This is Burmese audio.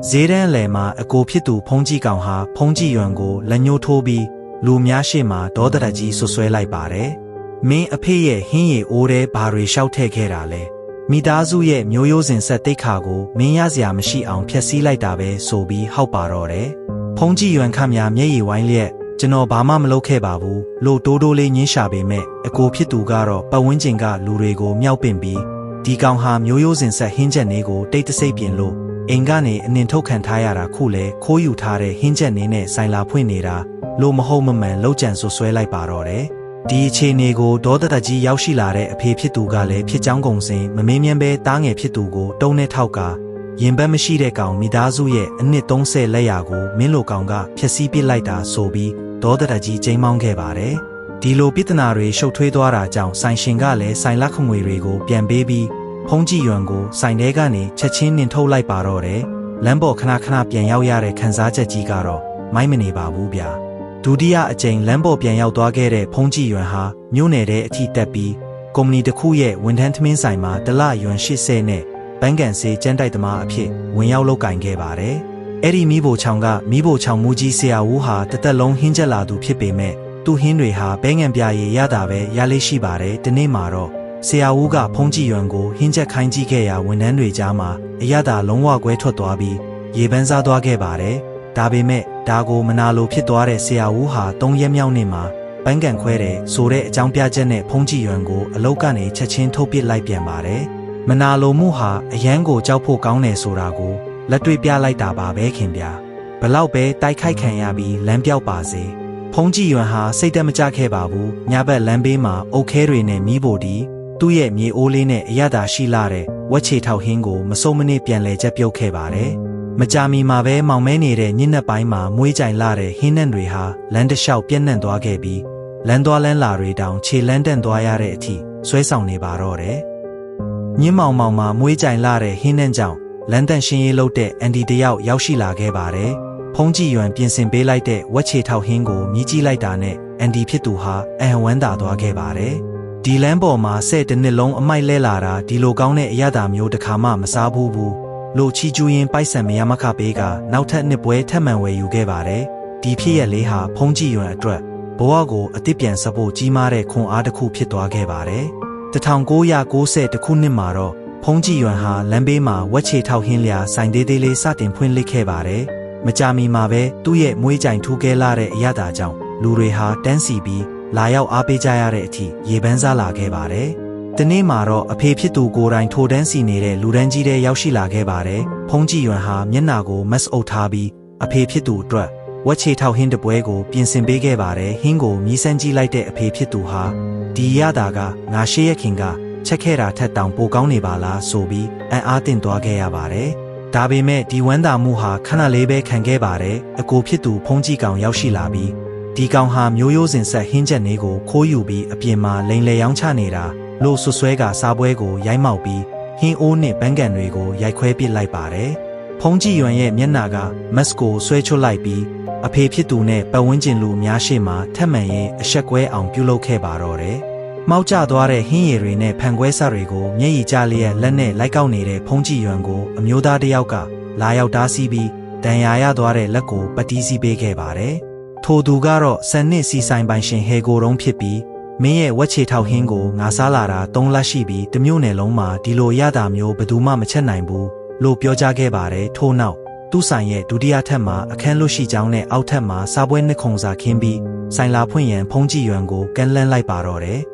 ဈေးတန်းလယ်မှာအကိုဖြစ်သူဖုံးကြီးကောင်ဟာဖုံးကြီးရွံကိုလက်ညှိုးထိုးပြီးလူများရှေ့မှာဒေါသတကြီးဆွဆွဲလိုက်ပါတယ်။မင်းအဖေရဲ့ဟင်းရည်အိုးထဲဘာတွေရှောက်ထည့်ခဲ့တာလဲ။မိသားစုရဲ့မျိုးရိုးစဉ်ဆက်တိတ်ခါကိုမင်းရစရာမရှိအောင်ဖျက်ဆီးလိုက်တာပဲဆိုပြီးဟောက်ပါတော့တယ်။ဖုံးကြီးရွံခမများမျက်ရည်ဝိုင်းလျက်ကျွန်တော်ဘာမှမလုပ်ခဲ့ပါဘူးလို့တိုးတိုးလေးညင်းရှာပေမဲ့အကိုဖြစ်သူကတော့ပတ်ဝန်းကျင်ကလူတွေကိုမြောက်ပင့်ပြီးဒီကောင်ဟာမျိုးရိုးစဉ်ဆက်ဟင်းချက်နေကိုတိတ်တဆိတ်ပြင်လို့အိမ်ကနေအနှင်ထုတ်ခံထားရတာခုလဲခိုးယူထားတဲ့ဟင်းချက်နေနဲ့ဆိုင်လာဖွင့်နေတာလို့မဟုတ်မမှန်လောက်ကြံဆွဲလိုက်ပါတော့တယ်။ဒီအခြေအနေကိုဒေါသတကြီးရောက်ရှိလာတဲ့အဖေဖြစ်သူကလည်းဖြစ်ကြောင်းကုန်စင်မမေးမြန်းပဲတားငယ်ဖြစ်သူကိုတုံးနဲ့ထောက်ကရင်ဘတ်မရှိတဲ့ကောင်မိသားစုရဲ့အနှစ်30လက်ရာကိုမင်းလိုကောင်ကဖျက်ဆီးပစ်လိုက်တာဆိုပြီးဒေါသတကြီးကျိမ်းမောင်းခဲ့ပါတယ်။ဒီလိုပြဿနာတွေရှုပ်ထွေးသွားတာကြောင့်ဆိုင်ရှင်ကလည်းဆိုင်လက်ခငွေတွေကိုပြန်ပေးပြီးဖုံးကြည့်ရွံကိုဆိုင်ထဲကနေချက်ချင်းနှင်ထုတ်လိုက်ပါတော့တယ်။လမ်းပေါ်ခဏခဏပြန်ရောက်ရတဲ့ခံစားချက်ကြီးကတော့မိုက်မနေပါဘူးဗျာ။ဒုတိယအကြိမ်လမ်းပေါ်ပြန်ရောက်သွားခဲ့တဲ့ဖုံးကြည့်ရွံဟာမြို့နယ်ထဲအထိတက်ပြီးကုမ္ပဏီတစ်ခုရဲ့ဝန်ထမ်းသမင်းဆိုင်မှာတစ်လရွံ80နဲ့ဘန်းကန်စေးကျန်းတိုက်သမားအဖြစ်ဝင်ရောက်လုပ်ကင်ခဲ့ပါတယ်။အဲ့ဒီမိဖို့ချောင်ကမိဖို့ချောင်မူကြီးဆရာဦးဟာတသက်လုံးဟင်းချက်လာသူဖြစ်ပေမဲ့သူ့ဟင်းတွေဟာဘဲငံပြရည်ရတာပဲရလေးရှိပါတယ်။ဒီနေ့မှာတော့ဆရာဦးကဖုံးကြည့်ရွံကိုဟင်းချက်ခိုင်းကြည့်ခဲ့ရာဝန်ထမ်းတွေကြားမှာအရသာလုံးဝကွဲထွက်သွားပြီးရေပန်းစားသွားခဲ့ပါတယ်။ဒါပေမဲ့ဒါကိုမနာလိုဖြစ်သွားတဲ့ဆရာဦးဟာ3ရက်မြောက်နေ့မှာပန်းကန်ခွဲတယ်ဆိုတဲ့အကြောင်းပြချက်နဲ့ဖုံးကြည့်ရွံကိုအလုတ်ကနေချက်ချင်းထုတ်ပစ်လိုက်ပြန်ပါတယ်။မနာလိုမှုဟာအရန်ကိုကြောက်ဖို့ကောင်းတယ်ဆိုတာကိုလက်တွေ့ပြလိုက်တာပါပဲခင်ဗျာ။ဘလောက်ပဲတိုက်ခိုက်ခံရပြီးလမ်းပြောက်ပါစေ။ဖုံးကြည့်ရွံဟာစိတ်တက်မကြခဲ့ပါဘူး။ညဘက်လမ်းဘေးမှာအုတ်ခဲတွေနဲ့မီးဖို့ဒီသူ့ရဲ့မြေအိုးလေးနဲ့အရသာရှိလာတဲ့ဝက်ချေထောက်ဟင်းကိုမစုံမနစ်ပြန်လဲချက်ပြုတ်ခဲ့ပါတယ်။မကြာမီမှာပဲမောင်မဲနေတဲ့ညနေပိုင်းမှာမွေးကြိုင်လာတဲ့ဟင်းနှံတွေဟာလမ်းတစ်လျှောက်ပြန့်နှံ့သွားခဲ့ပြီးလမ်းသွားလမ်းလာတွေတောင်ခြေလန်းတန့်သွားရတဲ့အထိဆွဲဆောင်နေပါတော့တယ်။ညင်းမောင်မောင်မှာမွေးကြိုင်လာတဲ့ဟင်းနှံကြောင့်လမ်းတန့်ရှင်းရေးလုပ်တဲ့အန်ဒီတယောက်ရောက်ရှိလာခဲ့ပါတယ်။ဖုံးကြည့်ရွံပြင်ဆင်ပေးလိုက်တဲ့ဝက်ချေထောက်ဟင်းကိုမြည်ကြည့်လိုက်တာနဲ့အန်ဒီဖြစ်သူဟာအဟံဝမ်းသာသွားခဲ့ပါတယ်။ဒီလမ်းပေါ်မှာ10နှစ်လုံးအမိုက်လဲလာတာဒီလိုကောင်းတဲ့အရသာမျိုးတစ်ခါမှမစားဘူးလို့ချီကျူးရင်ပိုက်ဆံမရမခပေးကနောက်ထပ်နှစ်ပွဲထပ်မံဝယ်ယူခဲ့ပါတယ်။ဒီဖြစ်ရလေးဟာဖုံးကြည့်ရွံအတွက်ဘဝကိုအသစ်ပြန်ဆက်ဖို့ကြီးမားတဲ့ခွန်အားတစ်ခုဖြစ်သွားခဲ့ပါတယ်။1990ခုနှစ်မှာတော့ဖုံးကြည့်ရွံဟာလမ်းဘေးမှာဝက်ချေထောက်ဟင်းလျာဆိုင်သေးသေးလေးစတင်ဖွင့်လှစ်ခဲ့ပါတယ်။မကြာမီမှာပဲသူ့ရဲ့မွေးကြိုင်ထူးကဲလာတဲ့အရသာကြောင့်လူတွေဟာတန်းစီပြီးလာရောက်အားပေးကြရတဲ့အထိရေပန်းစားလာခဲ့ပါတယ်။ဒီနေ့မှာတော့အဖေဖြစ်သူကိုယ်တိုင်ထိုတန်းစီနေတဲ့လူတန်းကြီးတွေရောက်ရှိလာခဲ့ပါတယ်။ဖုံးကြည့်ရွံဟာမျက်နှာကိုမတ်အုပ်ထားပြီးအဖေဖြစ်သူအတွက်ဝက်ချေထောက်ဟင်းတပွဲကိုပြင်ဆင်ပေးခဲ့ပါတယ်။ဟင်းကိုမြည်ဆန်းကြည့်လိုက်တဲ့အဖေဖြစ်သူဟာဒီရတာကငါရှေ့ရခင်ကချက်ခဲ့တာထက်တောင်ပိုကောင်းနေပါလားဆိုပြီးအံ့အားသင့်သွားခဲ့ရပါတယ်။ဒါပေမဲ့ဒီဝမ်းသာမှုဟာခဏလေးပဲခံခဲ့ပါတယ်။အကိုဖြစ်သူဖုံးကြည့်ကောင်ရောက်ရှိလာပြီးဒီကောင်ဟာမျိုးရိုးစဉ်ဆက်ဟင်းချက်နေကိုခိုးယူပြီးအပြင်မှာလိန်လေရောင်းချနေတာလို့ဆွဲကစားပွဲကိုရိုက်မောက်ပြီးဟင်းအိုးနဲ့ဘန်းကန်တွေကိုရိုက်ခွဲပစ်လိုက်ပါတယ်။ဖုံးကြည့်ရွံရဲ့မျက်နှာကမတ်ကိုဆွဲချွတ်လိုက်ပြီးအဖေဖြစ်သူနဲ့ပတ်ဝန်းကျင်လူအများရှိမှထက်မှန်ရင်အဆက်ကွဲအောင်ပြုလုပ်ခဲ့ပါတော့တယ်။မှောက်ကျသွားတဲ့ဟင်းရည်တွေနဲ့ဖန်ခွဲစတွေကိုမျက်ရည်ကျလျက်လက်နဲ့လိုက်ကောက်နေတဲ့ဖုံးကြည့်ရွံကိုအမျိုးသားတစ်ယောက်ကလာရောက်တားဆီးပြီးဒဏ်ရာရသွားတဲ့လက်ကိုပတ်တီးစီးပေးခဲ့ပါတယ်။ထိုသူကတော့ဆန်နစ်စီဆိုင်ပိုင်ရှင်ဟေကိုတုံးဖြစ်ပြီးမင်းရဲ့ဝက်ချေထောက်ဟင်းကိုငါစားလာတာ3လရှိပြီးတမျိုးနယ်လုံးမှာဒီလိုရတာမျိုးဘယ်သူမှမချက်နိုင်ဘူးလို့ပြောကြားခဲ့ပါတယ်။ထို့နောက်သူ့ဆိုင်ရဲ့ဒုတိယထပ်မှာအခန်းလွတ်ရှိကြောင်းနဲ့အောက်ထပ်မှာစားပွဲနှစ်ခုံစာခင်းပြီးဆိုင်လာဖွင့်ရန်ဖုံးကြည့်ရွံကိုကမ်းလှမ်းလိုက်ပါတော့တယ်။